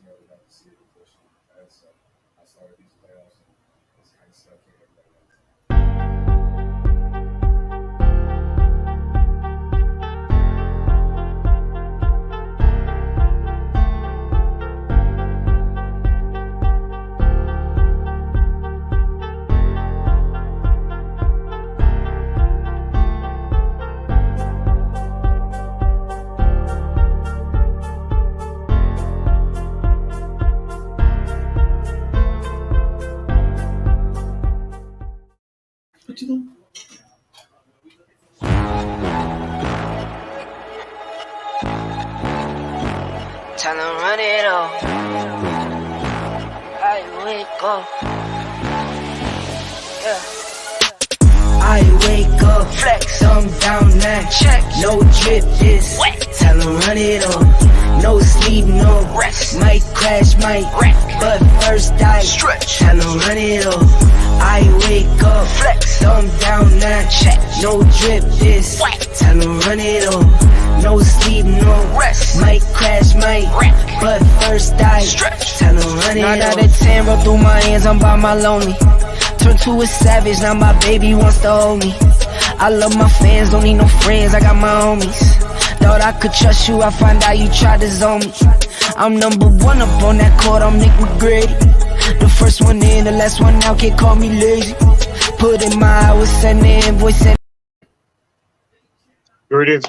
never got to see it officially. And so I started these playoffs and it's kind of stuck here. What you doing? Tell them run it up. I wake up. Yeah. I wake up, flex, thumb down now. Check, no drip, this. Wet. Tell them run it up. No sleep, no rest. Might crash, might wreck. But first I stretch. Tell them run it up. I wake up, flex, thumb down now. Check, no drip, this. Wet. Tell them run it up. No sleep, no rest. Might crash, might wreck. But first I stretch. Tell them run it up. 9 out of 10 roll through my hands, I'm by my lonely. Turned to a savage, now my baby wants to hold me. I love my fans, don't need no friends, I got my homies. Thought I could trust you, I find out you tried to zone me. I'm number one up on that court, I'm Nick McGrady. The first one in, the last one out, can't call me lazy. Put in my hours, send the invoice, send. Greetings.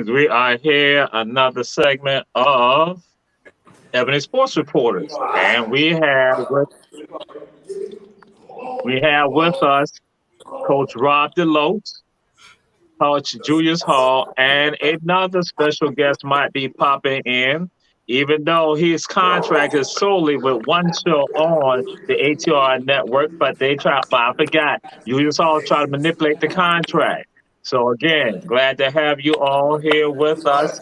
We are here, another segment of Ebony Sports Reporters. And we have with us Coach Rob DeLoach, Coach Julius Hall, and another special guest might be popping in, even though his contract is solely with one show on the ATR network, but I forgot, Julius Hall tried to manipulate the contract. So again, glad to have you all here with us.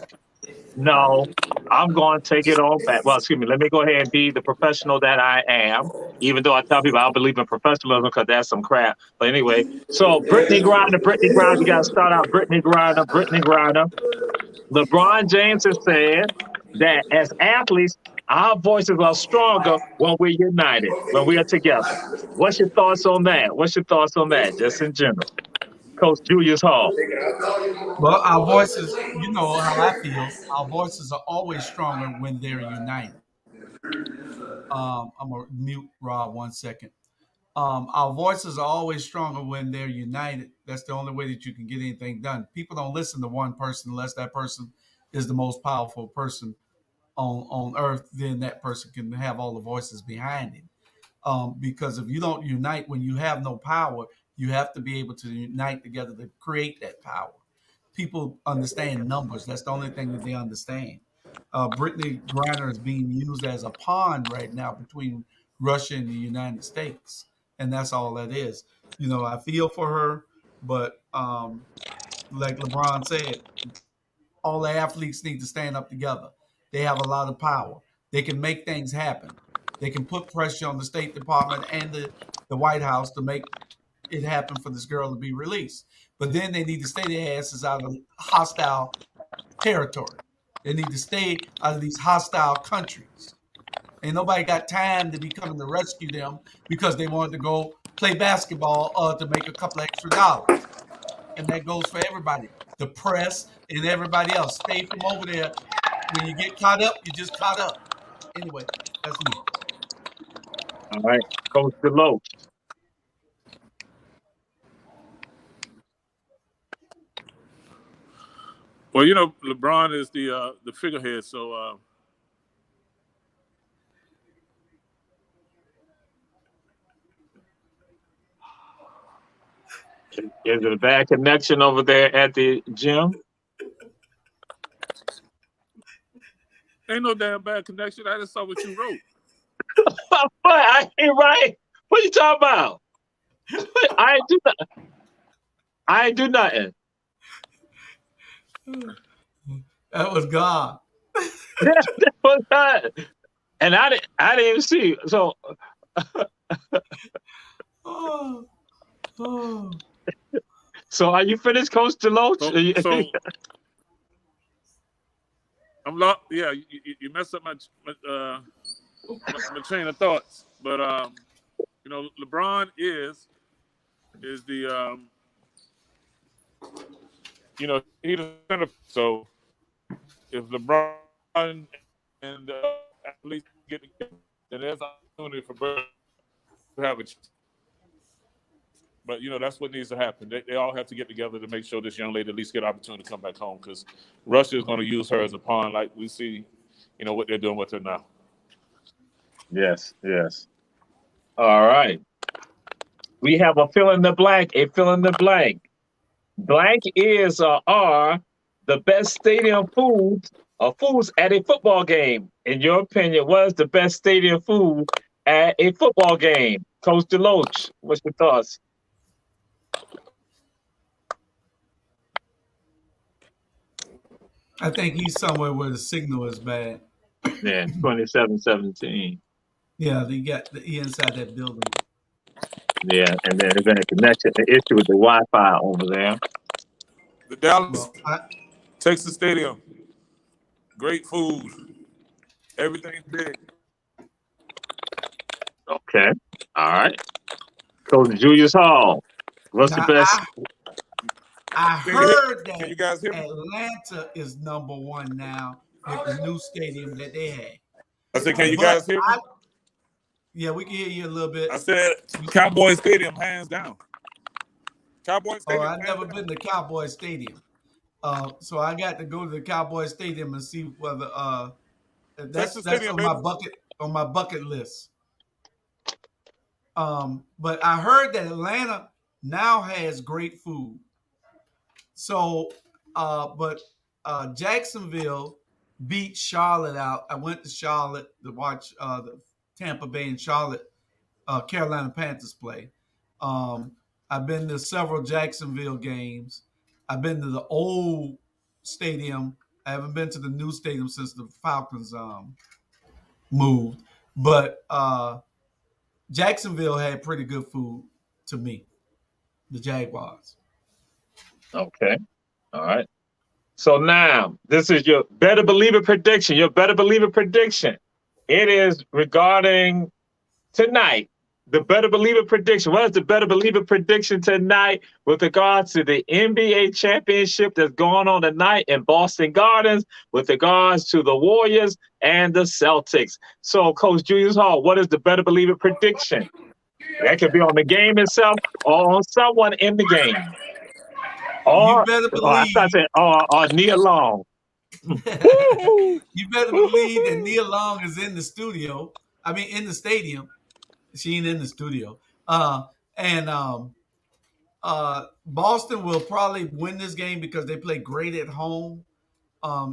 No, I'm going to take it all back. Well, excuse me. Let me go ahead and be the professional that I am, even though I tell people I don't believe in professionalism because that's some crap. But anyway, so Brittney Griner, we got to start out Brittney Griner. LeBron James has said that as athletes, our voices are stronger when we're united, when we are together. What's your thoughts on that? Just in general. Coach Julius Hall. Well, our voices, you know how I feel. Our voices are always stronger when they're united. I'm gonna mute Rob 1 second. Our voices are always stronger when they're united. That's the only way that you can get anything done. People don't listen to one person unless that person is the most powerful person on earth. Then that person can have all the voices behind him. Because if you don't unite when you have no power, you have to be able to unite together to create that power. People understand numbers. That's the only thing that they understand. Brittney Griner is being used as a pawn right now between Russia and the United States. And that's all that is. You know, I feel for her, but like LeBron said, all the athletes need to stand up together. They have a lot of power. They can make things happen. They can put pressure on the State Department and the White House to make it happen for this girl to be released. But then they need to stay their asses out of hostile territory. They need to stay out of these hostile countries. Ain't nobody got time to be coming to rescue them because they wanted to go play basketball to make a couple extra dollars. And that goes for everybody. The press and everybody else. Stay from over there. When you get caught up, you just caught up. Anyway, that's me. All right, Coach DeLoach. Well, you know, LeBron is the figurehead, so Is it a bad connection over there at the gym? ain't no damn bad connection. I just saw what you wrote. What? I ain't right. What you talking about? I ain't do nothing. That was God. That was not. And I didn't even see. So Oh, oh. So are you finished, Coach DeLoach? So I'm lost. Yeah, you messed up my train of thoughts. But LeBron is the he's the center. So if LeBron and athletes get together, then there's an opportunity for Bird to have a chance. But that's what needs to happen. They all have to get together to make sure this young lady at least get an opportunity to come back home, because Russia is going to use her as a pawn, like we see, what they're doing with her now. Yes. All right. We have a fill in the blank. A fill in the blank. Blank is or are the best stadium foods at a football game. In your opinion, what is the best stadium food at a football game? Coach Deloach, what's your thoughts? I think he's somewhere where the signal is bad. Yeah, 27-17. Yeah, he inside that building. Yeah, and then there's been a connection, an issue with the Wi-Fi over there. The Dallas Texas Stadium, great food, everything's big. Okay, all right. Coach Julius Hall, what's the best? I heard that can you guys hear me? Atlanta is number one now with the new stadium that they had. I said, can you guys hear me? Yeah, we can hear you a little bit. I said, Cowboy Stadium, hands down. Cowboy Stadium. Oh, I've never been to Cowboy Stadium. So I got to go to the Cowboy Stadium and see whether that's stadium, on my bucket list. But I heard that Atlanta now has great food. So, but Jacksonville beat Charlotte out. I went to Charlotte to watch the Tampa Bay and Charlotte Carolina Panthers play. I've been to several Jacksonville games. I've been to the old stadium. I haven't been to the new stadium since the Falcons moved. But Jacksonville had pretty good food to me, the Jaguars. Okay. All right. So now, this is your Better Believer prediction. Your Better Believer prediction. It is regarding tonight. The Better Believer prediction. What is the Better Believer prediction tonight with regards to the NBA championship that's going on tonight in Boston Gardens, with regards to the Warriors and the Celtics? So, Coach Julius Hall, what is the Better Believer prediction? That could be on the game itself or on someone in the game. Or, you better believe. Or Nia Long. You better believe that Nia Long is in the studio. I mean, in the stadium. She ain't in the studio. And Boston will probably win this game because they play great at home.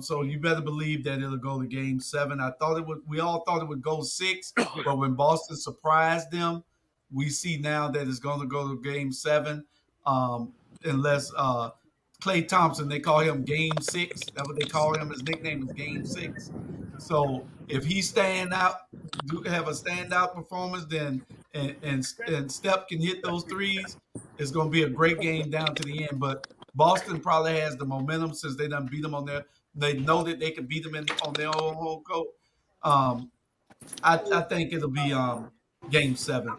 So you better believe that it'll go to game 7. We all thought it would go 6, but when Boston surprised them, we see now that it's going to go to game 7. Unless Klay Thompson, they call him Game 6. That's what they call him. His nickname is Game 6. So if he have a standout performance, then and Steph can hit those threes, it's going to be a great game down to the end. But Boston probably has the momentum since they done beat them on their. They know that they can beat them on their own home court. I think it'll be game 7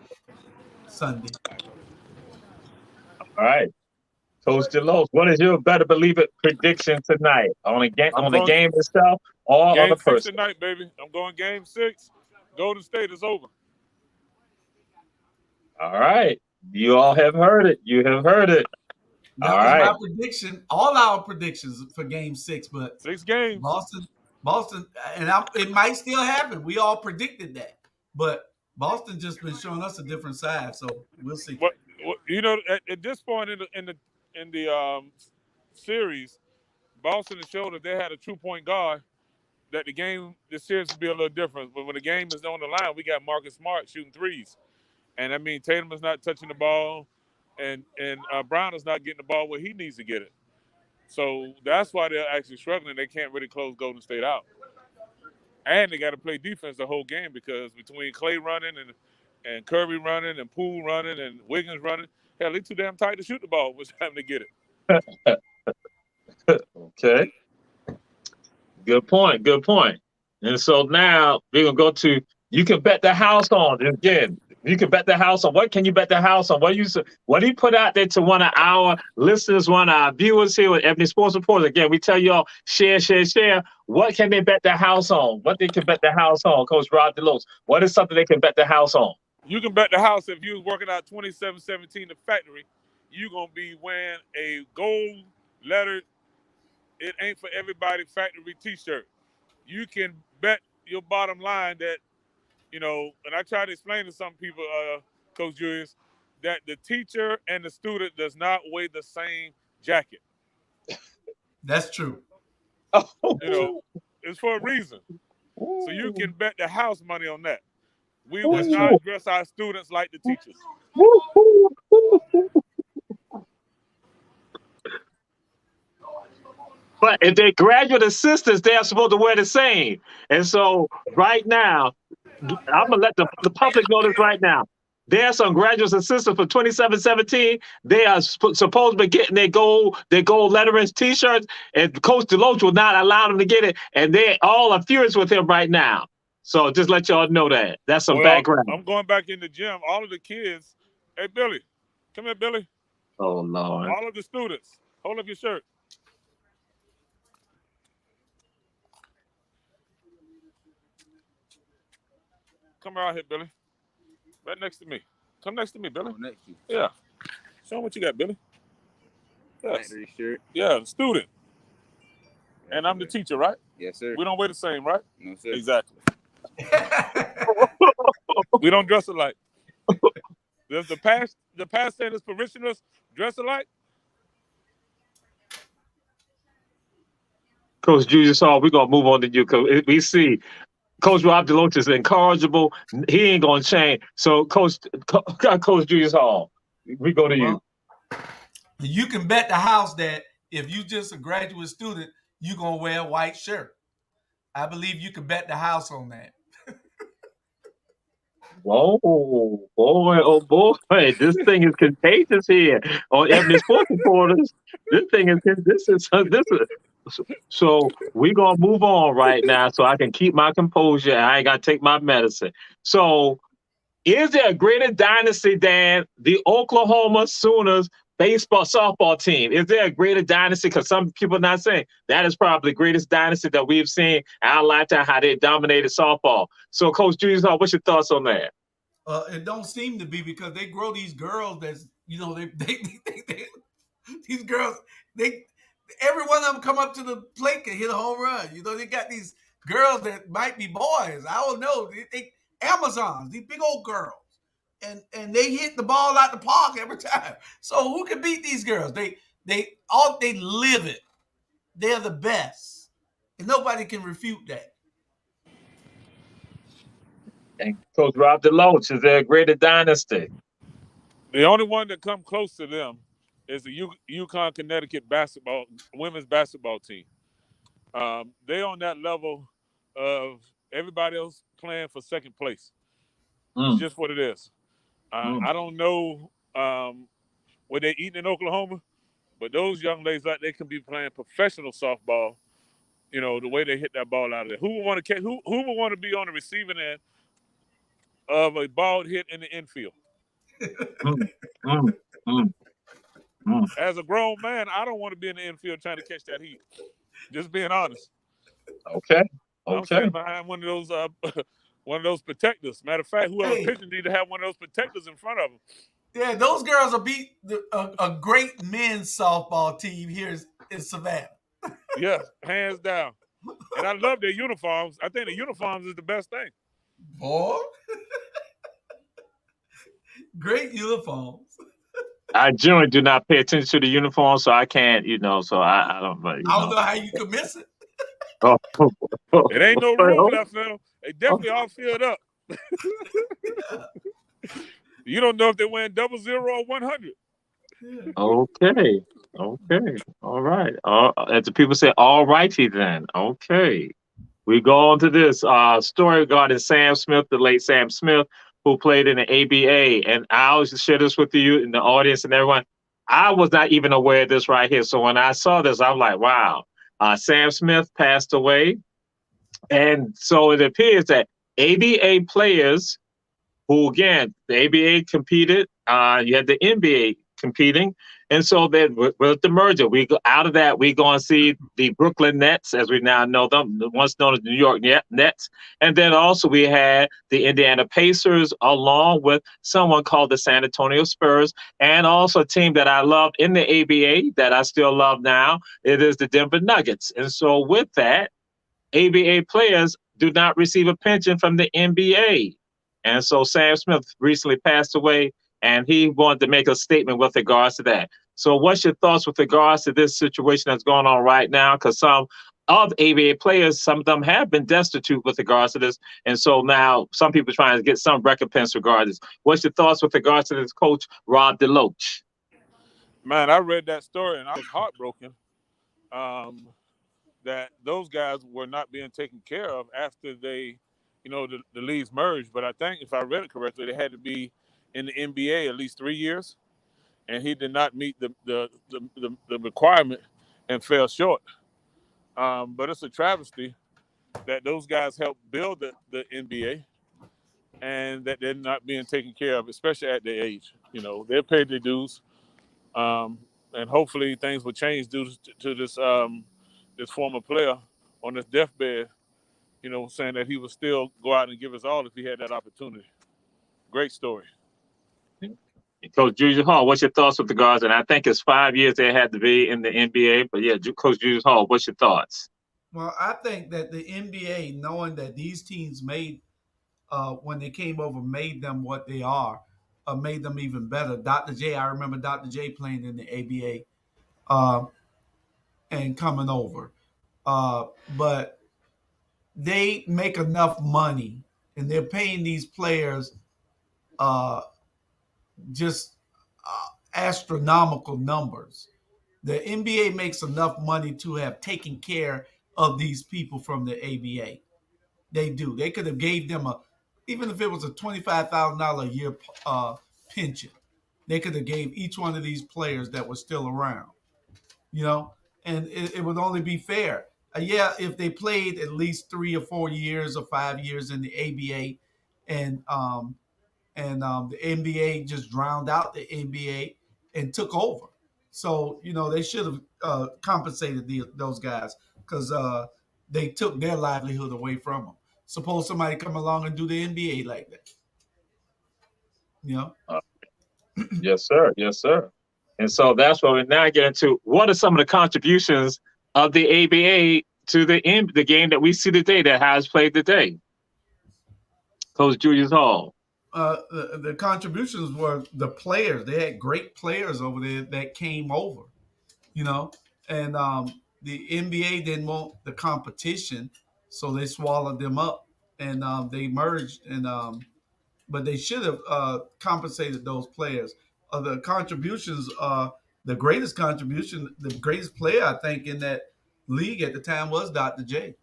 Sunday. All right. Coach Deloach, what is your Better Believer prediction tonight on the game itself or on the person? Game 6 tonight, baby. I'm going game 6. Golden State is over. All right. You all have heard it. You have heard it. That was my prediction. All our predictions for game 6, but 6 games. Boston, and it might still happen. We all predicted that, but Boston just been showing us a different side, so we'll see. Well, at this point in the series, Boston has showed that they had a true point guard. That the series would be a little different. But when the game is on the line, we got Marcus Smart shooting threes, and I mean Tatum is not touching the ball, and Brown is not getting the ball where he needs to get it. So that's why they're actually struggling. They can't really close Golden State out, and they got to play defense the whole game because between Clay running and Curry running and Poole running and Wiggins running, hell, they're too damn tight to shoot the ball. What's time to get it? Okay. Good point. Good point. And so now we're gonna go to you can bet the house on again. You can bet the house on what can you bet the house on? What do you put out there to one of our listeners, one of our viewers here with Ebony Sports Reporters? Again, we tell y'all share, share, share. What can they bet the house on? What they can bet the house on, Coach Rod DeLoach? What is something they can bet the house on? You can bet the house if you was working out 2717 the factory, you're gonna be wearing a gold lettered "It Ain't For Everybody" factory T-shirt. You can bet your bottom line that, and I try to explain to some people, Coach Julius, that the teacher and the student does not wear the same jacket. That's true. It's for a reason. So you can bet the house money on that. We would not dress our students like the teachers. But if they're graduate assistants, they are supposed to wear the same. And so right now, I'm gonna let the public know this right now. There are some graduate assistants for 2717. They are supposed to be getting their gold lettering T-shirts, and Coach DeLoach will not allow them to get it. And they all are furious with him right now. So just let y'all know that. That's some background. I'm going back in the gym. All of the kids, hey Billy, come here, Billy. Oh Lord. All of the students, hold up your shirt. Come right here, Billy. Right next to me. Come next to me, Billy. Oh, next to you. Yeah. Show them what you got, Billy. Yes. Factory shirt. Yeah, student. And I'm the teacher, right? Yes, sir. We don't wear the same, right? No, sir. Exactly. We don't dress alike. Does the pastor and his parishioners dress alike? Coach Julius Hall, we're gonna move on to you because we see Coach Rob DeLoach is incorrigible. He ain't gonna change. So Coach Julius Hall, we go to you. You can bet the house that if you just a graduate student, you're gonna wear a white shirt. I believe you can bet the house on that. Whoa, boy, oh boy, this thing is contagious here on Ebony Sports Reporters. This is. So we're gonna move on right now so I can keep my composure. I ain't gotta take my medicine. So is there a greater dynasty than the Oklahoma Sooners softball team? Is there a greater dynasty? Because some people are not saying that is probably the greatest dynasty that we've seen in our lifetime, how they dominated softball. So Coach Julius Hall, what's your thoughts on that? It don't seem to be because they grow these girls that's, these girls, every one of them come up to the plate and hit a home run. They got these girls that might be boys. I don't know. They Amazons, these big old girls. And they hit the ball out the park every time. So who can beat these girls? They live it. They're the best. And nobody can refute that. And Coach Rob DeLoach, is there a greater dynasty? The only one that come close to them is the UConn Connecticut women's basketball team. They on that level of everybody else playing for second place. It's just what it is. I don't know what they're eating in Oklahoma, but those young ladies, like, they can be playing professional softball. The way they hit that ball out of there. Who would want to be on the receiving end of a ball hit in the infield? As a grown man, I don't want to be in the infield trying to catch that heat. Just being honest. Okay. I'm standing behind one of those protectors. Matter of fact, whoever pitching need to have one of those protectors in front of them. Yeah, those girls will beat a great men's softball team here in Savannah. Yeah, hands down. And I love their uniforms. I think the uniforms is the best thing. Boy. Great uniforms. I generally do not pay attention to the uniform, so I can't, so I don't know. I don't know how you could miss it. It ain't no room left now. They definitely all filled up. You don't know if they're wearing 00 or 100. Okay. All right. As the people say, all righty then. Okay. We go on to this story regarding Sam Smith, the late Sam Smith, who played in the ABA. And I'll share this with you in the audience and everyone. I was not even aware of this right here. So when I saw this, I'm like, wow. Sam Smith passed away. And so it appears that ABA players who, again, the ABA competed, you had the NBA competing. And so then with the merger, we go out of that, we go and see the Brooklyn Nets, as we now know them, once known as the New York Nets. And then also we had the Indiana Pacers, along with someone called the San Antonio Spurs, and also a team that I loved in the ABA that I still love now. It is the Denver Nuggets. And so with that, ABA players do not receive a pension from the NBA. And so Sam Smith recently passed away, and he wanted to make a statement with regards to that. So what's your thoughts with regards to this situation that's going on right now? Because some of ABA players, some of them have been destitute with regards to this. And so now some people are trying to get some recompense regardless. What's your thoughts with regards to this coach, Rob DeLoach? Man, I read that story and I was heartbroken that those guys were not being taken care of after they, the leagues merged. But I think if I read it correctly, they had to be in the NBA at least 3 years. And he did not meet the requirement and fell short. But it's a travesty that those guys helped build the NBA and that they're not being taken care of, especially at their age. They're paid their dues. And hopefully things will change due to this this former player on his deathbed, saying that he would still go out and give his all if he had that opportunity. Great story. Coach Julius Hall, what's your thoughts with the guards? And I think it's 5 years they had to be in the NBA. But yeah, Coach Julius Hall, what's your thoughts? Well, I think that the NBA, knowing that these teams made, when they came over, made them what they are, made them even better. Dr. J, I remember Dr. J playing in the ABA and coming over. But they make enough money, and they're paying these players just astronomical numbers. The NBA makes enough money to have taken care of these people from the ABA. They do. They could have gave them even if it was a $25,000 a year pension, they could have gave each one of these players that were still around, and it would only be fair. If they played at least 3 or 4 years or 5 years in the ABA, and the NBA just drowned out the NBA and took over. So, they should have compensated those guys because they took their livelihood away from them. Suppose somebody come along and do the NBA like that. Yes, sir. Yes, sir. And so that's what we now get into. What are some of the contributions of the ABA to the game that we see today, that has played today? Coach Julius Hall. The contributions were the players. They had great players over there that came over, and the NBA didn't want the competition, so they swallowed them up and they merged. But they should have compensated those players. The contributions, the greatest contribution, the greatest player I think in that league at the time was Dr. J,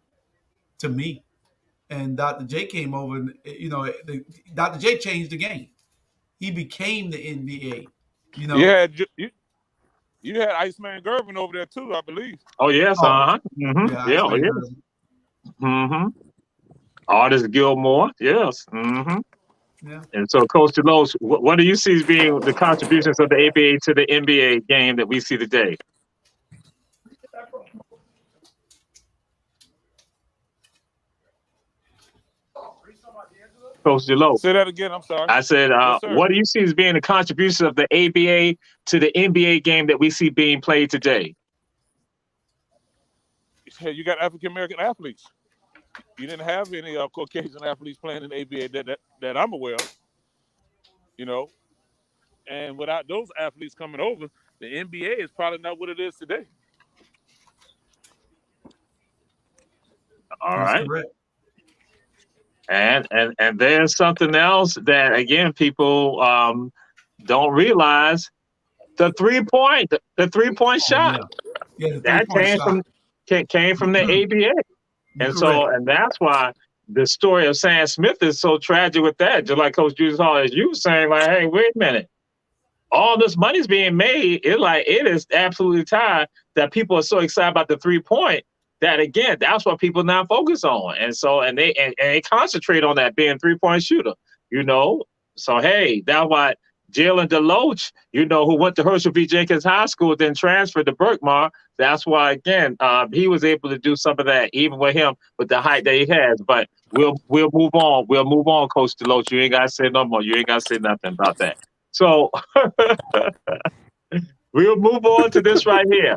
to me. And Dr. J came over, and Dr. J changed the game. He became the NBA. You had Iceman Gervin over there too, I believe. Oh yes, Mm-hmm. Mm-hmm. Artist Gilmore, yes. Mm-hmm. Yeah. And so, Coach DeLoach, what do you see as being the contributions of the ABA to the NBA game that we see today? Coach DeLoach. Say that again. I'm sorry. I said, yes, what do you see as being the contribution of the ABA to the NBA game that we see being played today? You got African American athletes. You didn't have any Caucasian athletes playing in the ABA that I'm aware of. And without those athletes coming over, the NBA is probably not what it is today. All right. And there's something else that, again, people don't realize: the 3-point shot. Yeah, that came from the ABA, and that's why the story of Sam Smith is so tragic with that. Just like Coach Julius Hall, as you were saying, like, hey, wait a minute, all this money's being made. It is absolutely tied that people are so excited about the 3-point. that again, that's what people now focus on. And so, and they concentrate on that being 3-point shooter, you know? So, hey, that's why Jalen DeLoach, you know, who went to Herschel B. Jenkins High School, then transferred to Berkmar. That's why, again, he was able to do some of that, even with him, with the height that he has. But we'll move on. We'll move on, Coach DeLoach. You ain't got to say no more. You ain't got to say nothing about that. So we'll move on to this right here.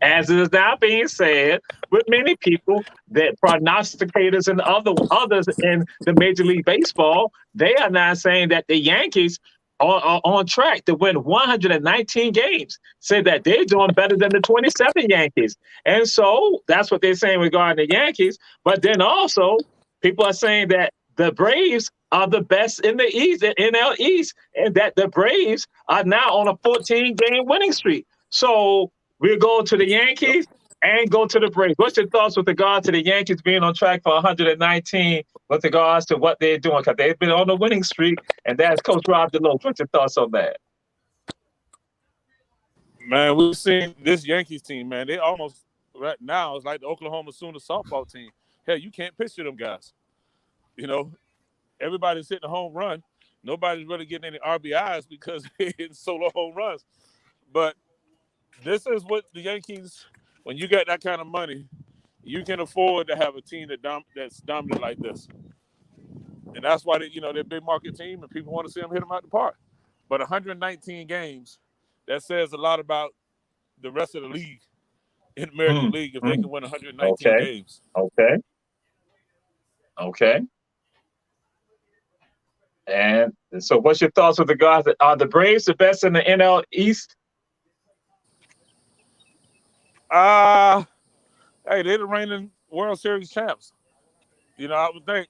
As it is now being said, with many people, that prognosticators and others in the Major League Baseball, they are now saying that the Yankees are on track to win 119 games. Say that they're doing better than the 27 Yankees. And so that's what they're saying regarding the Yankees. But then also, people are saying that the Braves are the best in the East, the NL East, and that the Braves are now on a 14-game winning streak. So we'll go to the Yankees and go to the Braves. What's your thoughts with regard to the Yankees being on track for 119 with regards to what they're doing? Because they've been on a winning streak, and that's Coach Rob DeLoach. What's your thoughts on that? Man, we've seen this Yankees team, man. They almost, right now, it's like the Oklahoma Sooners softball team. Hell, you can't pitch to them guys. You know, everybody's hitting a home run. Nobody's really getting any RBIs because they're hitting solo home runs. But this is what the Yankees, when you got that kind of money, you can afford to have a team that's dominant like this. And that's why they're a big market team and people want to see them hit them out the park. But 119 games, that says a lot about the rest of the league in the American League if they can win 119 games. Okay. And so what's your thoughts with regards to, are the Braves the best in the NL East? Hey, they're the reigning World Series champs. You know, I would think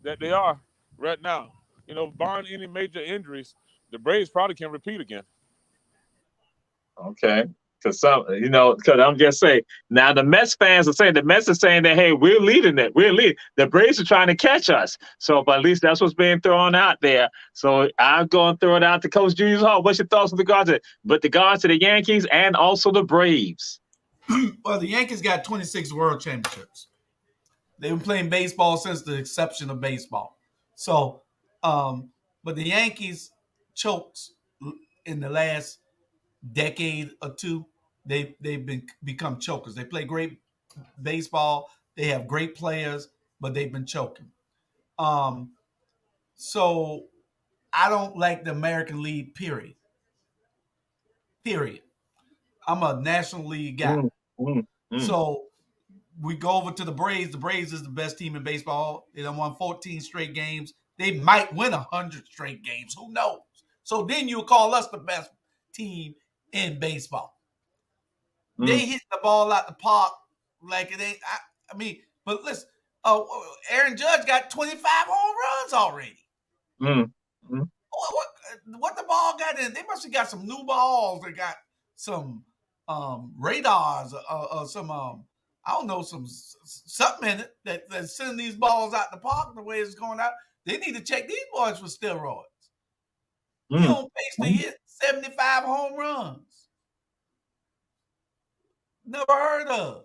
that they are right now. You know, barring any major injuries, the Braves probably can repeat again. Okay. Because I'm just saying, now the Mets fans are saying, that, hey, we're leading it. We're leading. The Braves are trying to catch us. So, but at least that's what's being thrown out there. So I'm going to throw it out to Coach Julius Hall. What's your thoughts with regards to the Yankees and also the Braves? Well, the Yankees got 26 world championships. They've been playing baseball since the inception of baseball. So, but the Yankees chokes in the last decade or two. They've become chokers. They play great baseball. They have great players, but they've been choking. So I don't like the American League, period. I'm a National League guy. So we go over to the Braves. The Braves is the best team in baseball. They done won 14 straight games. They might win 100 straight games. Who knows? So then you call us the best team in baseball. They hit the ball out the park like it ain't. I mean, but listen, Aaron Judge got 25 home runs already. What the ball got in? They must have got some new balls. They got some radars or some I don't know, something in it that's sending these balls out the park the way it's going out. They need to check these boys for steroids. He on pace to hit 75 home runs. Never heard of.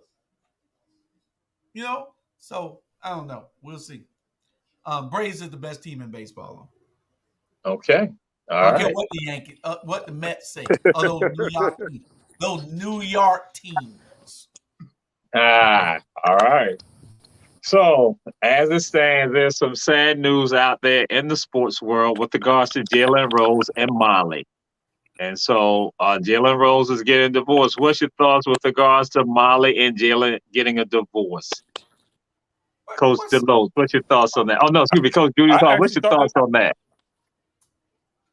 You know? So, I don't know. We'll see. Braves is the best team in baseball. Okay. All right. What the Yankees, what the Mets say. Those New York teams. All right. So, as it stands, there's some sad news out there in the sports world with regards to Jalen Rose and Molly. And so Jalen Rose is getting divorced. What's your thoughts with regards to Molly and Jalen getting a divorce? Coach DeLoach, what's your thoughts on that? Oh, no, excuse me, Coach Julius Hall, what's your thoughts on that?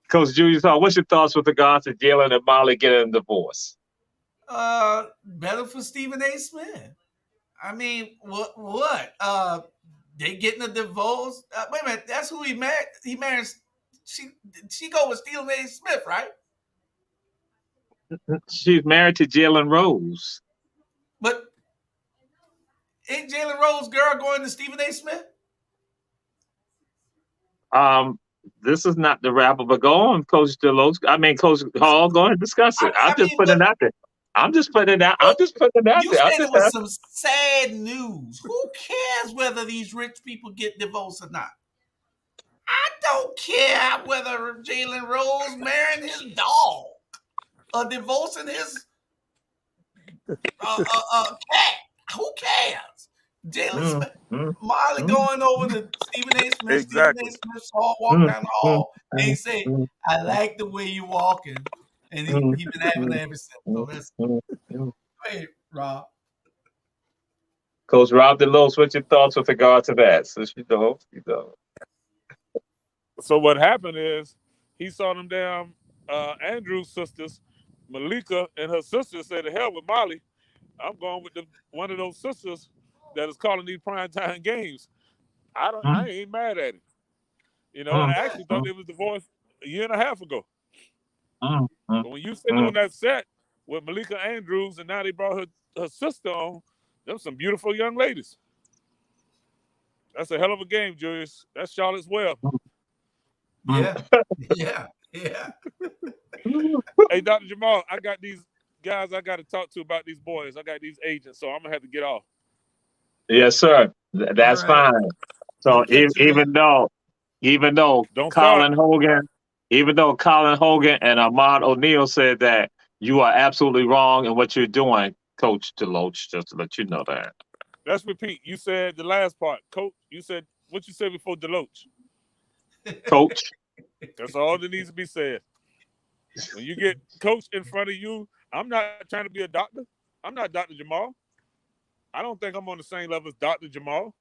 Coach Julius Hall, what's your thoughts with regards to Jalen and Molly getting a divorce? Better for Stephen A. Smith. I mean, what? They getting a divorce? Wait a minute, that's who he married. He married. She go with Stephen A. Smith, right? She's married to Jalen Rose. But ain't Jalen Rose girl going to Stephen A. Smith? This is not the rapper, but go on, Coach DeLoach. I mean, Coach Hall, go ahead and discuss it. I'm just putting it out there. I'm just putting it out. I'm just putting it out You there. said it was some sad news. Who cares whether these rich people get divorced or not? I don't care whether Jalen Rose marrying his dog or divorcing his cat. Who cares? Jalen Smith, Marley going over to Stephen A. Smith. Exactly. Stephen A. Smith saw walk down the hall and he said, "I like the way you walking," and he been having that ever since. So that's hey, Rob. Coach Rob DeLose, what's your thoughts with regard to that? Since you know. So what happened is he saw them damn Andrew's sisters, Malika and her sister, said, "To hell with Molly. I'm going with one of those sisters that is calling these primetime games." I ain't mad at it. You know, and I actually thought they was divorced a year and a half ago. But when you sit on that set with Malika Andrews and now they brought her sister on, them some beautiful young ladies. That's a hell of a game, Julius. That's Charlotte's Web. Yeah. Hey, Dr. Jamal, I got these guys I got to talk to about these boys. I got these agents, so I'm going to have to get off. Yes, sir. That's right. fine. So even though Don't Colin start. Hogan and Ahmad O'Neal said that you are absolutely wrong in what you're doing, Coach DeLoach, just to let you know that. Let's repeat. You said the last part. Coach, you said what you said before DeLoach. Coach. That's all that needs to be said. When you get Coach in front of you, I'm not trying to be a doctor. I'm not Dr. Jamal. I don't think I'm on the same level as Dr. Jamal.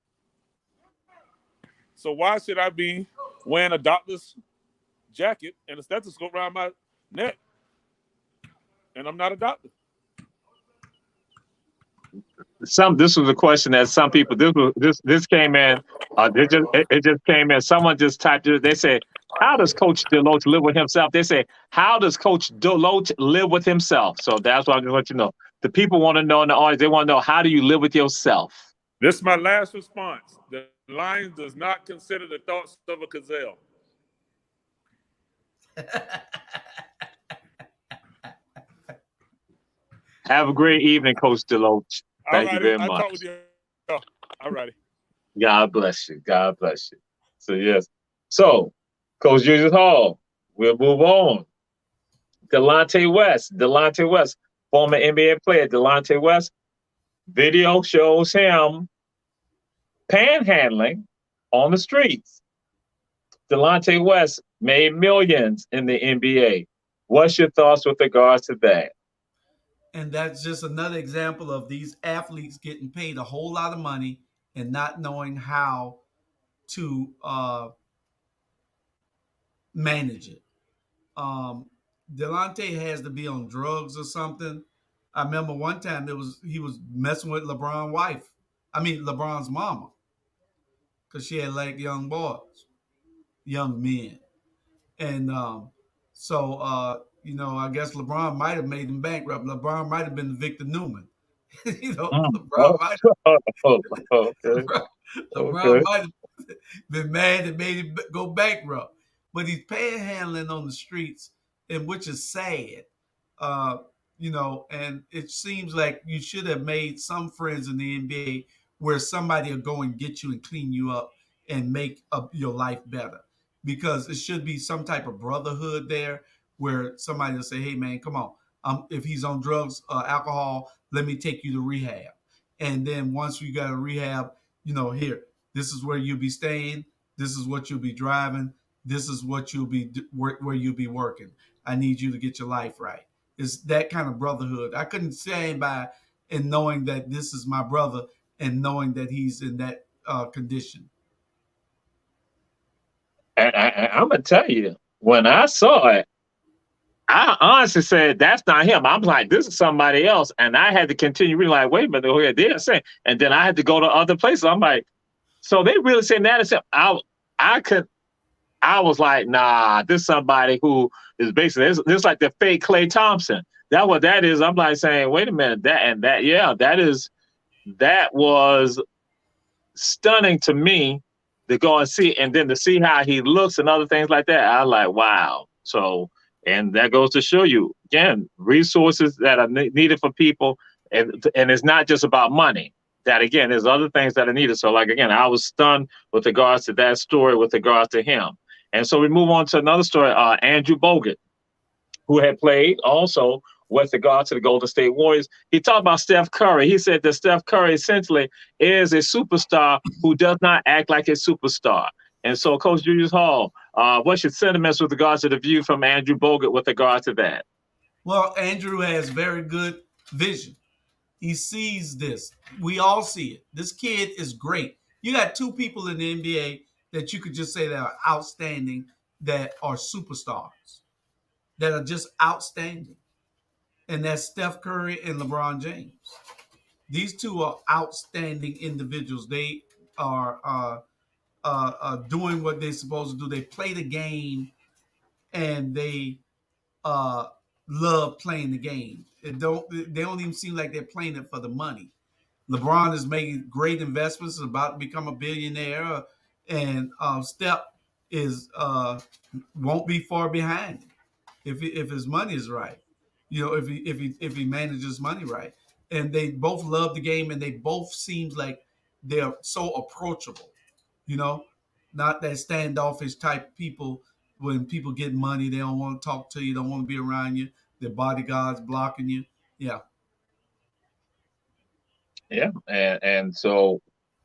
So why should I be wearing a doctor's jacket and a stethoscope around my neck? And I'm not a doctor. This was a question that some people this came in. It just came in. Someone just typed it. They said, "How does Coach DeLoach live with himself?" They say, "How does Coach DeLoach live with himself?" So that's what I just want you to know. The people want to know in the audience. They want to know, how do you live with yourself? This is my last response. The Lions does not consider the thoughts of a gazelle. Have a great evening, Coach DeLoach. Thank you very much. I'll talk with you. All righty. God bless you. God bless you. So, yes. So, Coach Julius Hall, we'll move on. Delonte West, former NBA player, Delonte West. Video shows him panhandling on the streets. Delonte West made millions in the NBA. What's your thoughts with regards to that? And that's just another example of these athletes getting paid a whole lot of money and not knowing how to manage it. Delonte has to be on drugs or something. I remember one time he was messing with LeBron's mama, because she had like young men. And I guess LeBron might have made him bankrupt. LeBron might have been Victor Newman. LeBron might have been mad and made him go bankrupt. But he's panhandling on the streets, and which is sad. And it seems like you should have made some friends in the NBA where somebody will go and get you and clean you up and make your life better. Because it should be some type of brotherhood there where somebody will say, "Hey, man, come on. If he's on drugs, alcohol, let me take you to rehab." And then once we got to rehab, here, this is where you'll be staying. This is what you'll be driving. This is what you'll be where you'll be working. I need you to get your life right. It's that kind of brotherhood. I couldn't stand by and knowing that this is my brother and knowing that he's in that condition. I'm going to tell you, when I saw it, I honestly said, that's not him. I'm like, this is somebody else. And I had to continue reading, like, wait a minute, who they're saying. And then I had to go to other places. I'm like, so they really saying that? I was like, nah, this is somebody who is basically, this like the fake Klay Thompson. That's what that is. I'm like saying, wait a minute, that was stunning to me to go and see, and then to see how he looks and other things like that. I was like, wow. So And that goes to show you, again, resources that are needed for people. And it's not just about money. That, again, there's other things that are needed. So, like, again, I was stunned with regards to that story with regards to him. And so we move on to another story, Andrew Bogut, who had played also with regard to the Golden State Warriors. He talked about Steph Curry. He said that Steph Curry essentially is a superstar who does not act like a superstar. And so, Coach Julius Hall, what's your sentiments with regards to the view from Andrew Bogut with regard to that? Well, Andrew has very good vision. He sees this. We all see it. This kid is great. You got two people in the NBA that you could just say that are outstanding, that are superstars, that are just outstanding. And that's Steph Curry and LeBron James. These two are outstanding individuals. They are doing what they're supposed to do. They play the game, and they love playing the game. They don't even seem like they're playing it for the money. LeBron is making great investments, about to become a billionaire, and Steph is won't be far behind if his money is right. If he manages money right, and they both love the game, and they both seems like they're so approachable. Not that standoffish type people. When people get money, they don't want to talk to you, don't want to be around you. Their bodyguards blocking you. Yeah. Yeah. And so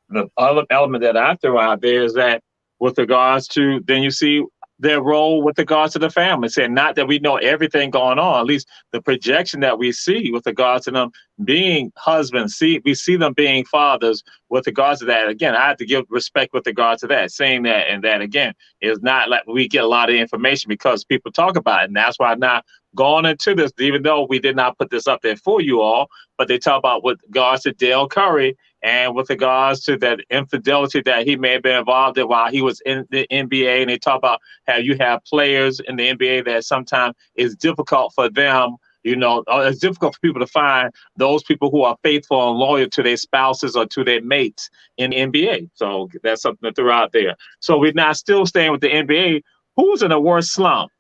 the other element that I throw out there is that with regards to, then you see their role with regards to the family. Saying not that we know everything going on, at least the projection that we see with regards to them being husbands, we see them being fathers with regards to that. Again, I have to give respect with regards to that, saying that, and that again is not like we get a lot of information because people talk about it. And that's why I'm not going into this, even though we did not put this up there for you all, but they talk about with regards to Dale Curry and with regards to that infidelity that he may have been involved in while he was in the NBA. And they talk about how you have players in the NBA that sometimes it's difficult for them, it's difficult for people to find those people who are faithful and loyal to their spouses or to their mates in the NBA. So that's something to throw out there. So we're not still staying with the NBA. Who's in the worst slump?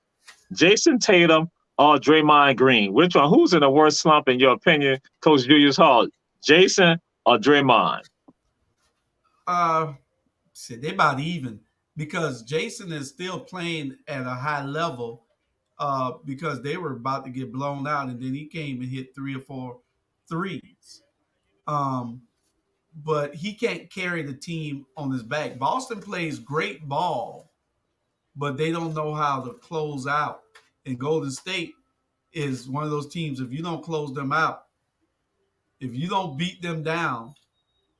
Jason Tatum or Draymond Green? Which one? Who's in the worst slump in your opinion, Coach Julius Hall? Jason or Draymond? They about even, because Jason is still playing at a high level, because they were about to get blown out, and then he came and hit 3 or 4 threes. But he can't carry the team on his back. Boston plays great ball, but they don't know how to close out. And Golden State is one of those teams, if you don't close them out, if you don't beat them down,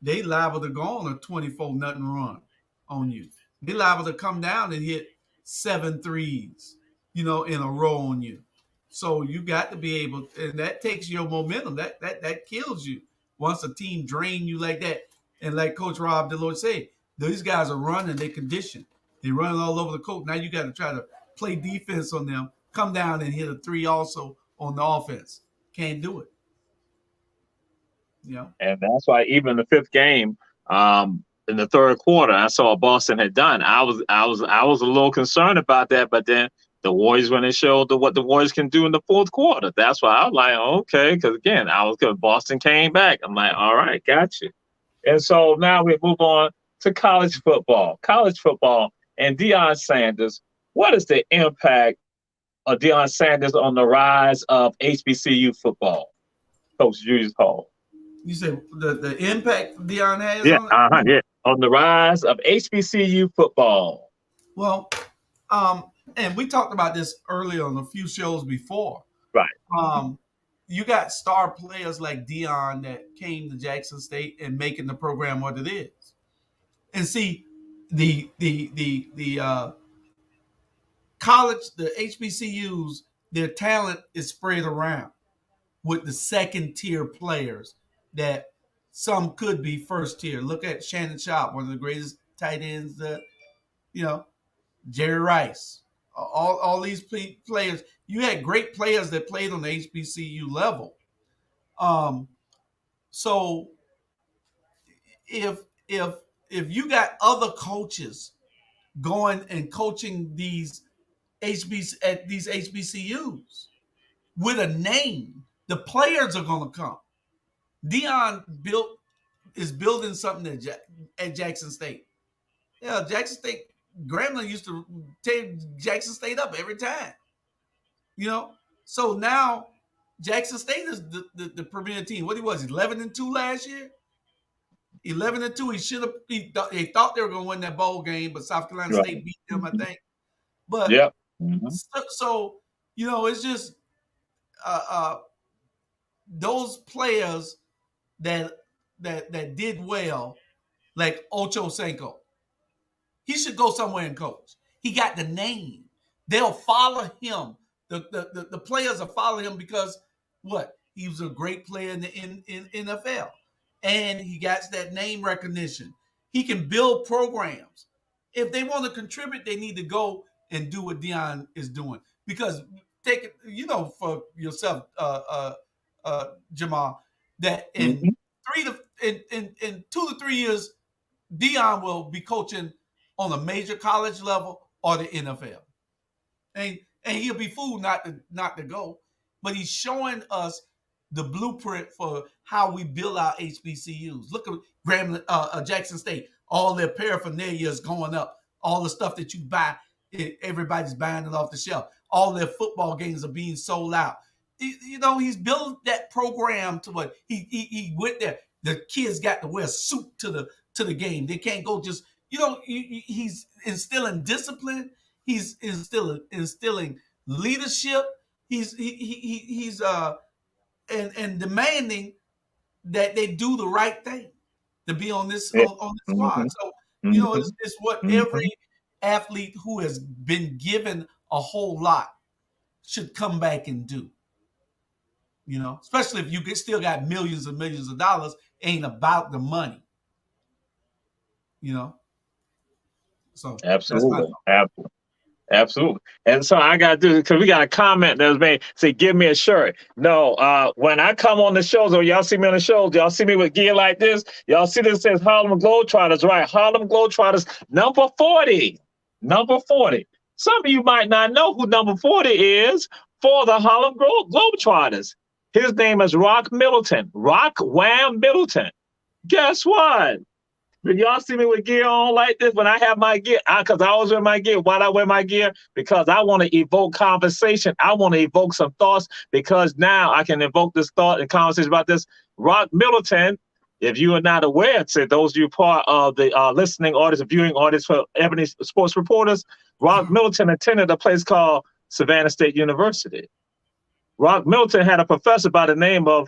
they liable to go on a 24-0 run on you. They liable to come down and hit 7 threes, in a row on you. So you got to be able, and that takes your momentum. That kills you once a team drain you like that. And like Coach Rob Deloitte said, these guys are running, they condition. They're running all over the court. Now you got to try to play defense on them, come down and hit a 3 also on the offense. Can't do it. Yeah. And that's why even in the 5th game, in the 3rd quarter, I saw Boston had done. I was a little concerned about that, but then the Warriors, when they showed what the Warriors can do in the 4th quarter, that's why I was like, okay, because again, Boston came back. I'm like, all right, got you. And so now we move on to college football. And Deion Sanders. What is the impact of Deion Sanders on the rise of HBCU football? Coach Julius Hall. You said the impact Deion has on it? On the rise of HBCU football. Well, and we talked about this earlier on a few shows before. Right. You got star players like Deion that came to Jackson State and making the program what it is. And see, the college, the HBCUs, their talent is spread around with the 2nd-tier players that some could be 1st-tier. Look at Shannon Sharp, one of the greatest tight ends that, Jerry Rice, all these players. You had great players that played on the HBCU level. So if you got other coaches going and coaching these at these HBCUs with a name. The players are going to come. Dion is building something at Jackson State. Yeah, Jackson State, Grambling used to tear Jackson State up every time. You know, so now Jackson State is the premier team. What he was, 11-2 last year. 11-2. He should have. They thought they were going to win that bowl game, but South Carolina State beat them, I think. But yeah, so you know, it's just those players that did well, like Ocho Cinco. He should go somewhere and coach. He got the name. They'll follow him. The players will follow him because what? He was a great player in NFL. And he got that name recognition. He can build programs. If they want to contribute, they need to go and do what Dion is doing. Because take it, you know, for yourself, Jamal, that in 2 to 3 years, Dion will be coaching on a major college level or the NFL. And he'll be fooled not to go. But he's showing us the blueprint for how we build our HBCUs. Look at Jackson State. All their paraphernalia is going up. All the stuff that you buy, everybody's buying it off the shelf. All their football games are being sold out. You know, he's built that program to what he went there. The kids got to wear a suit to the game. They can't go just, you know, he's instilling discipline. He's instilling leadership. He's demanding that they do the right thing to be on this squad. So, you know, it's what every athlete who has been given a whole lot should come back and do. You know, especially if you still got millions and millions of dollars, ain't about the money. You know, so absolutely. And so I got to do because we got a comment that was made. Say, give me a shirt. No, when I come on the shows, or y'all see me on the shows, y'all see me with gear like this. Y'all see this says Harlem Globetrotters, right? Harlem Globetrotters, number 40. Number 40. Some of you might not know who number 40 is for the Harlem Globetrotters. His name is Rock Middleton. Rock Wham Middleton. Guess what? When y'all see me with gear on like this, when I have my gear, because I always wear my gear. Why do I wear my gear? Because I want to evoke conversation. I want to evoke some thoughts because now I can evoke this thought and conversation about this. Rock Middleton, if you are not aware, say those of you part of the listening audience, viewing audience for Ebony Sports Reporters, Rock Middleton attended a place called Savannah State University. Rock Middleton had a professor by the name of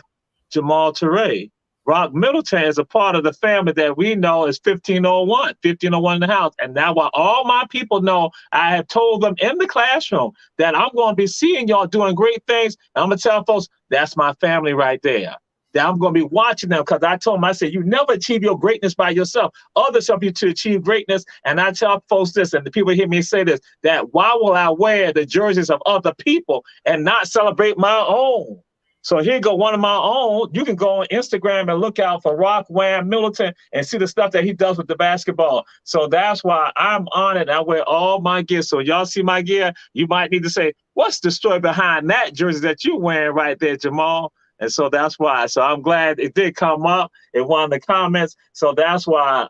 Jamal Touré. Rock Middleton is a part of the family that we know as 1501 in the house. And now while all my people know, I have told them in the classroom that I'm going to be seeing y'all doing great things. And I'm going to tell folks, that's my family right there. That I'm going to be watching them because I told them, I said, you never achieve your greatness by yourself. Others help you to achieve greatness. And I tell folks this, and the people hear me say this, that why will I wear the jerseys of other people and not celebrate my own? So here go one of my own. You can go on Instagram and look out for Rock Wham Middleton and see the stuff that he does with the basketball. So that's why I'm on it. I wear all my gear. So y'all see my gear, you might need to say, what's the story behind that jersey that you're wearing right there, Jamal? And so that's why. So I'm glad it did come up in one of the comments. So that's why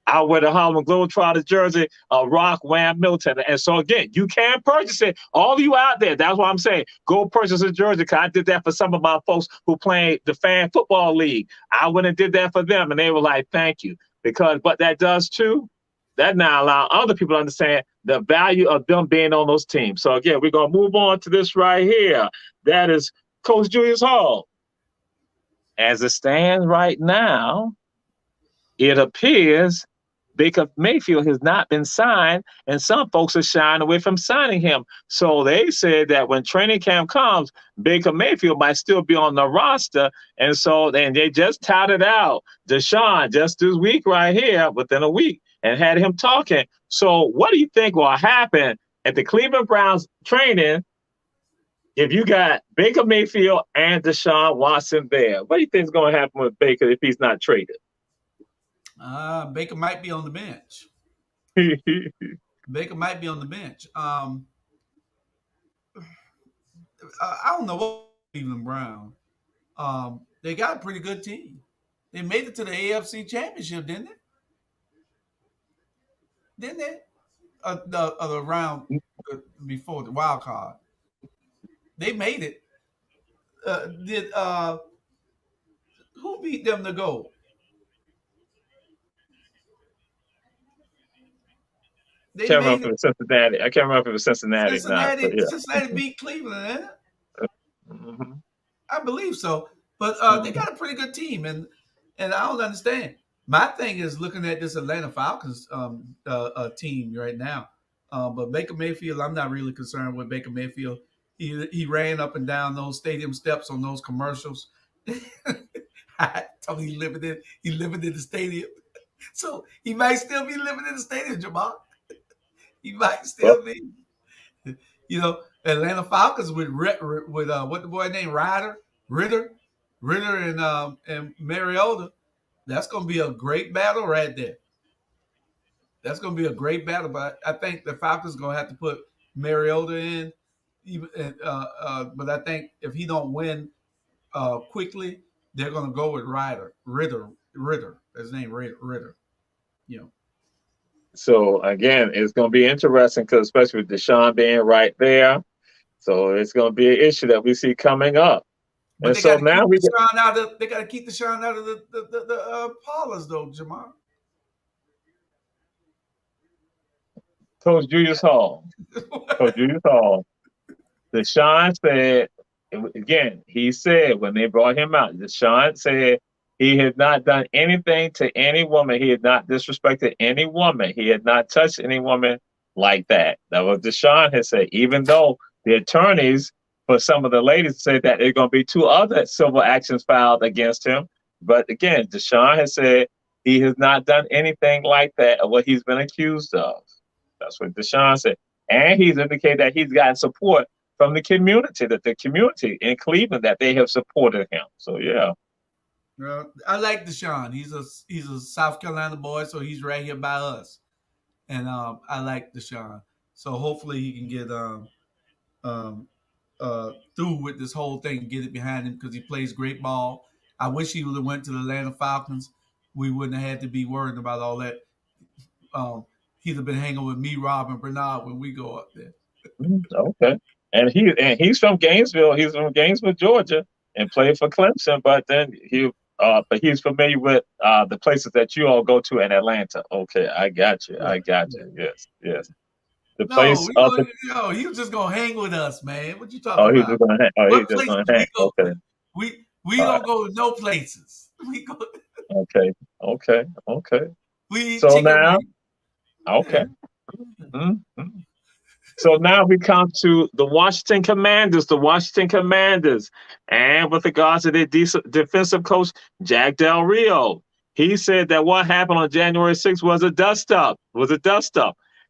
I wear the Harlem Globetrotters jersey, Rock Wham Middleton. And so again, you can purchase it. All of you out there, that's what I'm saying. Go purchase a jersey because I did that for some of my folks who play the Fan Football League. I went and did that for them, and they were like, thank you. But that does too. That now allow other people to understand the value of them being on those teams. So again, we're going to move on to this right here. That is Coach Julius Hall. As it stands right now, it appears Baker Mayfield has not been signed, and some folks are shying away from signing him. So they said that when training camp comes, Baker Mayfield might still be on the roster. And so then they just touted out Deshaun just this week right here, within a week, and had him talking. So what do you think will happen at the Cleveland Browns training if you got Baker Mayfield and Deshaun Watson there? What do you think is going to happen with Baker if he's not traded? Baker might be on the bench. Baker might be on the bench. I don't know what Cleveland Brown. They got a pretty good team. They made it to the AFC Championship, didn't they? Didn't they? The round before the wild card, they made it. Did who beat them to go? They Can't remember made if it it. was Cincinnati. I can't remember if it was Cincinnati or not, but yeah. Cincinnati beat Cleveland, eh? Hmm. I believe so. But they Hmm. got a pretty good team, and I don't understand. My thing is looking at this Atlanta Falcons team right now. But Baker Mayfield, I'm not really concerned with Baker Mayfield. He ran up and down those stadium steps on those commercials. I told him he living in the stadium. So he might still be living in the stadium, Jamal. He might Well, still be. Atlanta Falcons with what the boy named Ritter, and Mariota. That's going to be a great battle right there. That's going to be a great battle, but I think the Falcons going to have to put Mariota in. But I think if he don't win quickly, they're going to go with Ritter. His name Ritter. You know. so again, it's going to be interesting because especially with Deshaun being right there, so it's going to be an issue that we see coming up. But And they got so to now keep we the get shine out of. They got to keep the shine out of the parlors, though, Jamal. Coach Julius Hall. Coach Julius Hall. Deshaun said, again, he said when they brought him out, Deshaun said he had not done anything to any woman. He had not disrespected any woman. He had not touched any woman like that. That was Deshaun had said, even though the attorneys for some of the ladies said that there are going to be two other civil actions filed against him. But again, Deshaun has said he has not done anything like that of what he's been accused of. That's what Deshaun said. And he's indicated that he's gotten support from the community, that the community in Cleveland, that they have supported him. So yeah. Well, I like Deshaun. He's a South Carolina boy, so he's right here by us, and I like Deshaun. So hopefully he can get um, through with this whole thing and get it behind him because he plays great ball. I wish he would have went to the Atlanta Falcons. We wouldn't have had to be worried about all that. He'd have been hanging with me, Rob, and Bernard when we go up there. Okay. And he's from Gainesville. He's from Gainesville, Georgia, and played for Clemson. But then but he's familiar with the places that you all go to in Atlanta. Okay, I got you. Yeah, I got yeah. you. Yes, yes. The No, place of the he was just gonna hang with us, man. What you talking oh, he's about? just gonna hang. Oh, he's What just places gonna we hang. go? Okay, We all don't right. go to no places. We go. Okay, okay, okay. We eat So chicken now, wings. okay. Yeah. Mhm. So now we come to the Washington Commanders. The Washington Commanders, and with regards to their defensive coach Jack Del Rio, he said that what happened on January 6th was a dust up,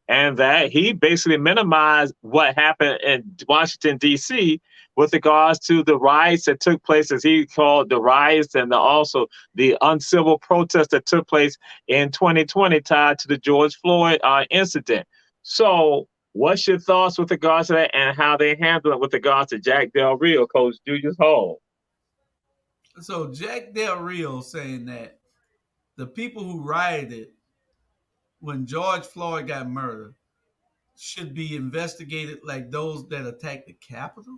and that he basically minimized what happened in Washington D.C. with regards to the riots that took place, as he called the riots, and also the uncivil protests that took place in 2020 tied to the George Floyd incident. So what's your thoughts with regards to that and how they handle it with regards to Jack Del Rio, Coach Julius Hall? So Jack Del Rio saying that the people who rioted when George Floyd got murdered should be investigated like those that attacked the Capitol.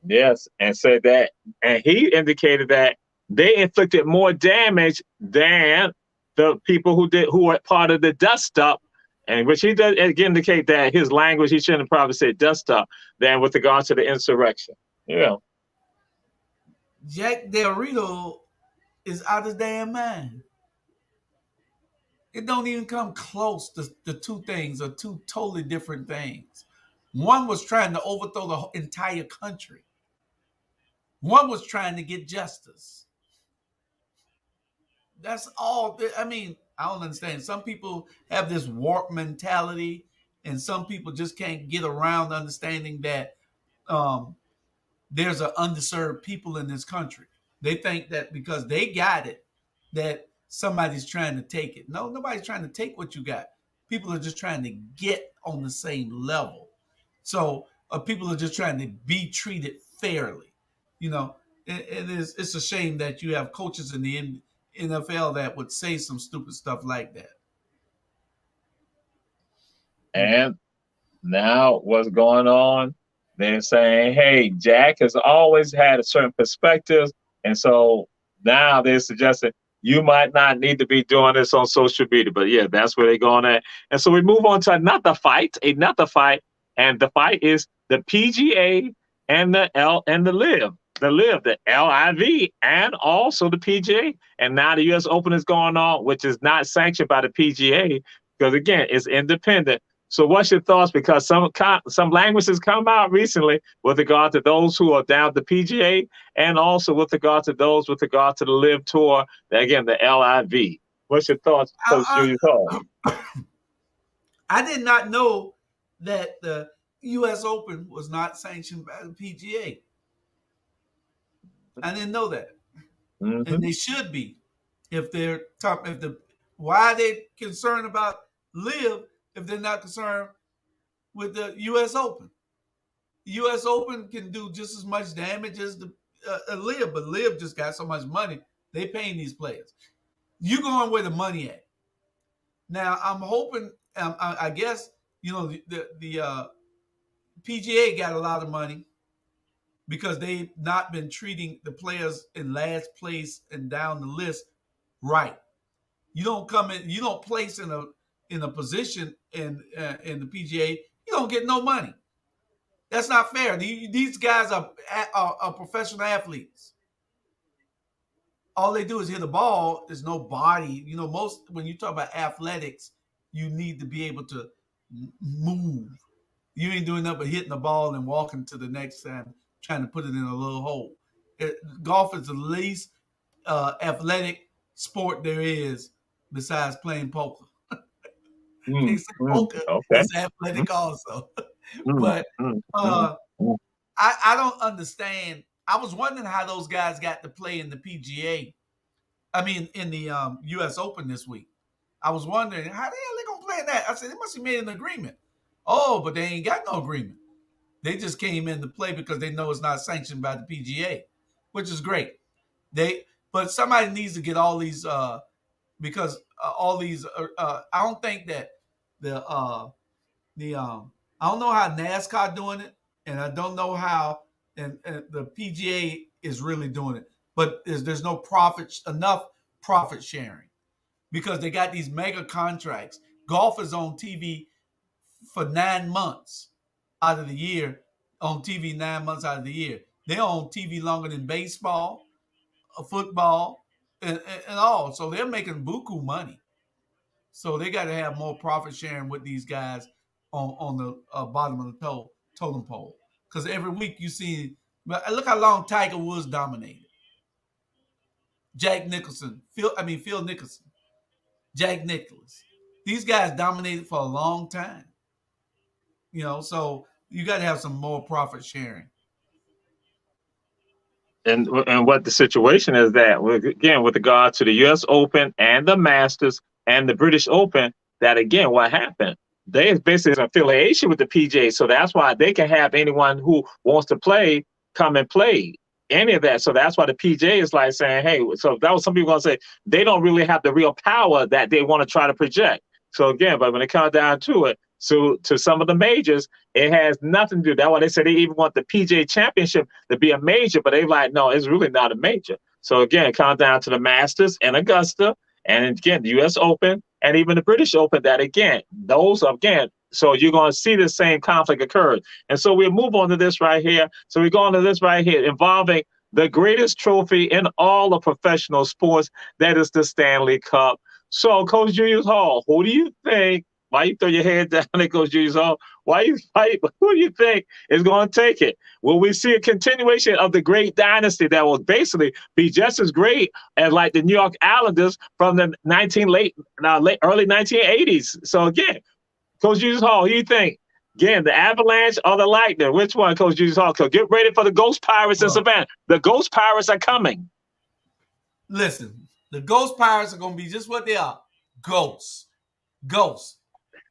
Yes, and said that, and he indicated that they inflicted more damage than the people who were part of the dust up, and which he does again indicate that his language he shouldn't have probably said dust up than with regards to the insurrection. Yeah. Jack Del Rio is out of his damn mind. It don't even come close. The two things are two totally different things. One was trying to overthrow the entire country. One was trying to get justice. That's all. I mean, I don't understand. Some people have this warped mentality, and some people just can't get around understanding that um, there's an underserved people in this country. They think that because they got it, that somebody's trying to take it. No, nobody's trying to take what you got. People are just trying to get on the same level. So people are just trying to be treated fairly. You know, it's a shame that you have coaches in the NFL that would say some stupid stuff like that. And now what's going on? They're saying, hey, Jack has always had a certain perspective. And so now they're suggesting you might not need to be doing this on social media. But yeah, that's where they're going at. And so we move on to another fight. And the fight is the PGA and the LIV. The LIV, and also the PGA. And now the US Open is going on, which is not sanctioned by the PGA, because again, it's independent. So what's your thoughts? Because some languages come out recently with regard to those who are down the PGA, and also with regard to those with regard to the LIV Tour, again, the LIV. What's your thoughts, Coach Julius Hall? I did not know that the U.S. Open was not sanctioned by the PGA. I didn't know that. Mm-hmm. And they should be. Why are they concerned about LIV if they're not concerned with the U.S. Open? The U.S. Open can do just as much damage as the LIV, but LIV just got so much money. They paying these players. You going where the money at. Now, I'm hoping, I guess, you know, the PGA got a lot of money because they've not been treating the players in last place and down the list right. You don't come in, you don't place in a position in the PGA, you don't get no money. That's not fair. These guys are professional athletes. All they do is hit the ball. There's no body. You know, when you talk about athletics, you need to be able to move. You ain't doing nothing but hitting the ball and walking to the next time, trying to put it in a little hole. Golf is the least athletic sport there is besides playing poker. Poker is athletic also. But I don't understand. I was wondering how those guys got to play in the PGA. I mean, in the U.S. Open this week. I was wondering, how the hell they going to play in that? I said, they must have made an agreement. Oh, but they ain't got no agreement. They just came in to play because they know it's not sanctioned by the PGA, which is great. But somebody needs to get all these because all these. I don't think that I don't know how NASCAR doing it, and I don't know how and the PGA is really doing it. But there's no enough profit sharing because they got these mega contracts. Golf is on TV for 9 months out of the year. On TV 9 months out of the year. They're on TV longer than baseball, football, and all. So they're making buku money. So they got to have more profit sharing with these guys on the bottom of the totem pole. Because every week you see, look how long Tiger Woods dominated. Jack Nicholson, Phil Nicholson, Jack Nicklaus. These guys dominated for a long time. You know, so you got to have some more profit sharing. And what the situation is that, again, with regard to the U.S. Open and the Masters and the British Open, that again, what happened? They basically an affiliation with the PGA, so that's why they can have anyone who wants to play come and play any of that. So that's why the PGA is like saying, hey, so that was some people going to say they don't really have the real power that they want to try to project. So again, but when it comes down to it, so to some of the majors, it has nothing to do. That's why they say they even want the PGA Championship to be a major, but they're like, no, it's really not a major. So again, it comes down to the Masters and Augusta, and again, the U.S. Open, and even the British Open, that again, those again, so you're going to see the same conflict occur. And so we'll move on to this right here. So we go on to this right here involving the greatest trophy in all of professional sports, that is the Stanley Cup. So, Coach Julius Hall, who do you think, why you throw your head down there, Coach Julius Hall? Why you fight? Who do you think is going to take it? Will we see a continuation of the great dynasty that will basically be just as great as like the New York Islanders from the early 1980s? So again, Coach Julius Hall, who do you think? Again, the Avalanche or the Lightning? Which one, Coach Julius Hall? Get ready for the Ghost Pirates in Savannah. The Ghost Pirates are coming. Listen, the Ghost Pirates are going to be just what they are. Ghosts.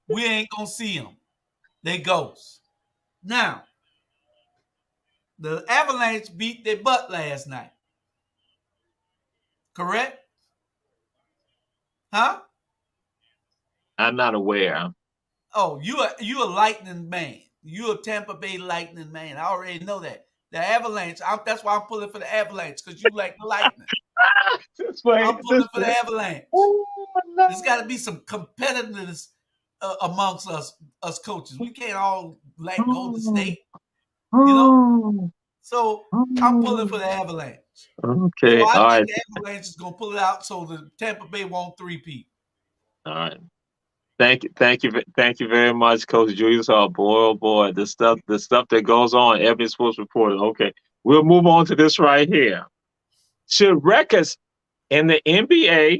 we ain't gonna see them. They ghosts. Now, the Avalanche beat their butt last night. Correct? Huh? I'm not aware. Oh, you a Lightning man. You a Tampa Bay Lightning man. I already know that. The Avalanche. That's why I'm pulling for the Avalanche because you like the Lightning. I'm pulling for the Avalanche. There's got to be some competitiveness amongst us coaches. We can't all like Golden State, you know. So I'm pulling for the Avalanche. Okay, So I all think right, the Avalanche is gonna pull it out so the Tampa Bay won't three-peat. all right. Thank you very much, Coach Julius Hall. Boy, oh boy, the stuff that goes on. Ebony Sports Reporter. Okay, we'll move on to this right here. Should records in the NBA,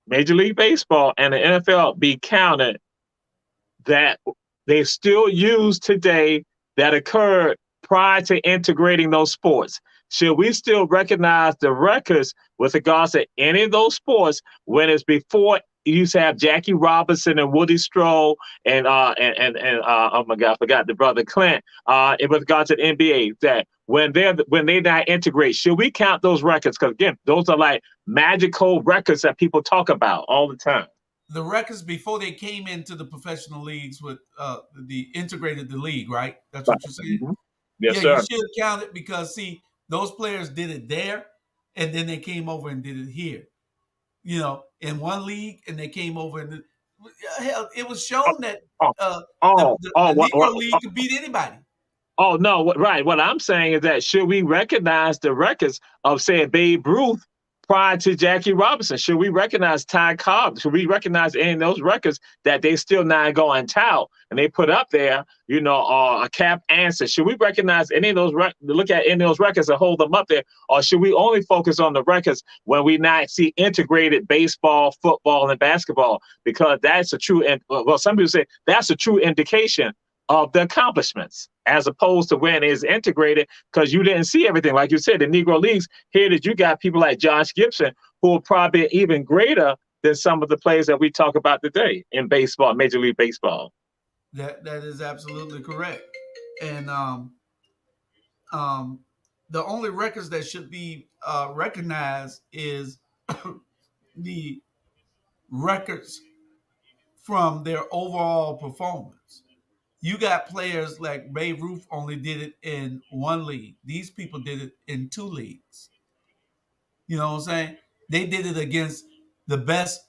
Major League Baseball, and the NFL be counted that they still use today that occurred prior to integrating those sports? Should we still recognize the records with regards to any of those sports when it's before you used to have Jackie Robinson and Woody Stroh and oh my God, I forgot the brother Clint. And with regards to the NBA, that when they not integrate, should we count those records? Because again, those are like magical records that people talk about all the time. The records before they came into the professional leagues with integrated the league, right? That's what you're saying? Mm-hmm. Yes, yeah, sir. You should count it because see, those players did it there and then they came over and did it here. You know, in one league, and they came over and hell, it was shown that the Negro League could beat anybody. Oh no, right. What I'm saying is that should we recognize the records of, say, Babe Ruth prior to Jackie Robinson? Should we recognize Ty Cobb? Should we recognize any of those records that they still not going tout and they put up there, you know, a Cap answer? Should we recognize any of those, look at any of those records and hold them up there? Or should we only focus on the records when we not see integrated baseball, football, and basketball? Because that's a true, well, some people say that's a true indication of the accomplishments, as opposed to when it's integrated, because you didn't see everything. Like you said, the Negro Leagues, here that you got people like Josh Gibson, who are probably even greater than some of the players that we talk about today in baseball, Major League Baseball. That is absolutely correct. And the only records that should be recognized is the records from their overall performance. You got players like Babe Ruth only did it in one league. These people did it in two leagues. You know what I'm saying? They did it against the best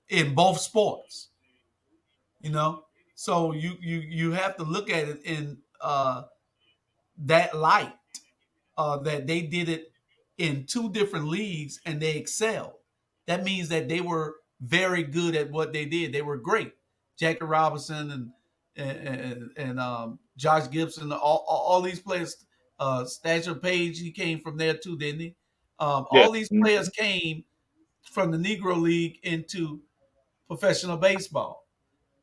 in both sports. You know, so you have to look at it in that light. That they did it in two different leagues and they excelled. That means that they were very good at what they did. They were great. Jackie Robinson and Josh Gibson, all these players, Stature Page, he came from there too, didn't he? All these players came from the Negro League into professional baseball.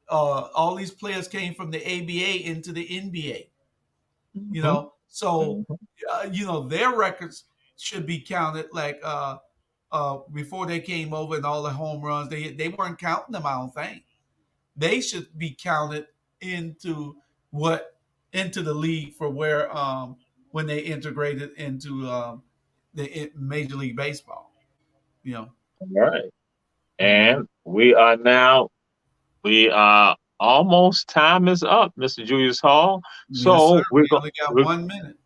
All these players came from the ABA into the NBA. You know, so you know their records should be counted like before they came over and all the home runs. They weren't counting them, I don't think. They should be counted into the league for where when they integrated into the Major League Baseball. You know. All right. And we are almost, time is up, Mr. Julius Hall. So yes, we only got 1 minute.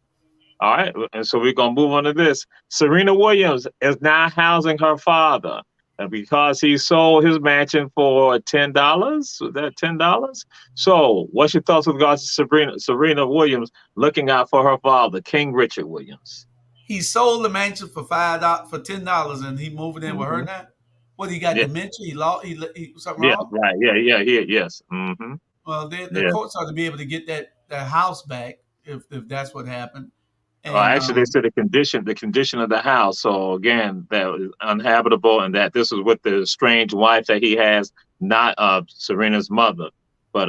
All right. And so we're going to move on to this. Serena Williams is now housing her father. And because he sold his mansion for $10, was that $10? So what's your thoughts with regards to Serena Williams looking out for her father, King Richard Williams? He sold the mansion for $10 and he moving in with her now? What, he got dementia? He lost something wrong? Right. Yes. Mm-hmm. Well, the courts ought to be able to get that house back if that's what happened. And, actually, they said the condition of the house. So again, that was uninhabitable, and that this is with the strange wife that he has, not Serena's mother. But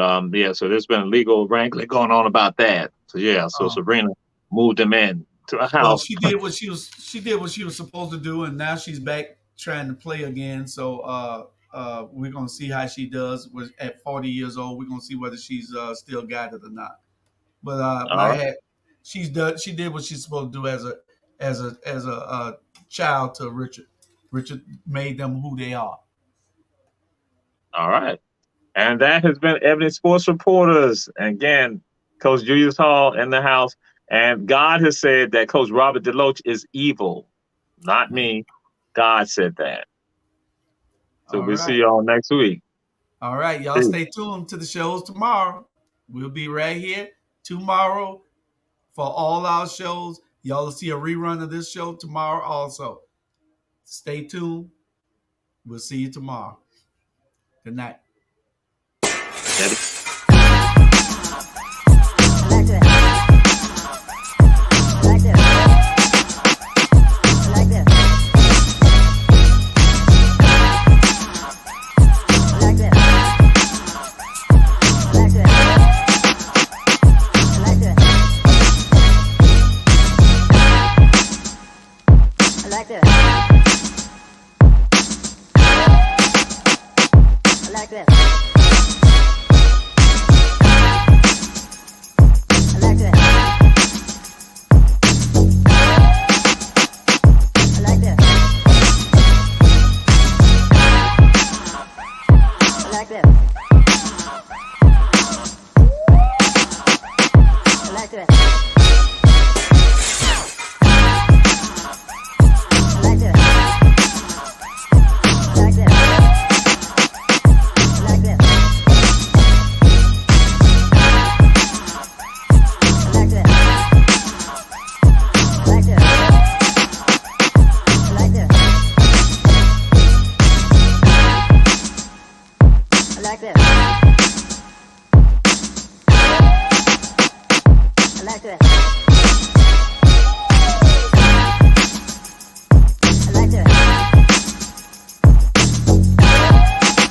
so there's been legal wrangling going on about that. So Serena moved him in to a house. Well, she did what she was supposed to do, and now she's back trying to play again. So We're gonna see how she does. At 40 years old, we're gonna see whether she's still got it or not. But she did what she's supposed to do as a child to Richard. Richard made them who they are. All right. And that has been Ebony Sports Reporters. Again, Coach Julius Hall in the house. And God has said that Coach Robert DeLoach is evil. Not me. God said that. So we'll see y'all next week. All right. Y'all stay tuned to the shows tomorrow. We'll be right here tomorrow for all our shows. Y'all will see a rerun of this show tomorrow also. Stay tuned. We'll see you tomorrow. Good night. like that.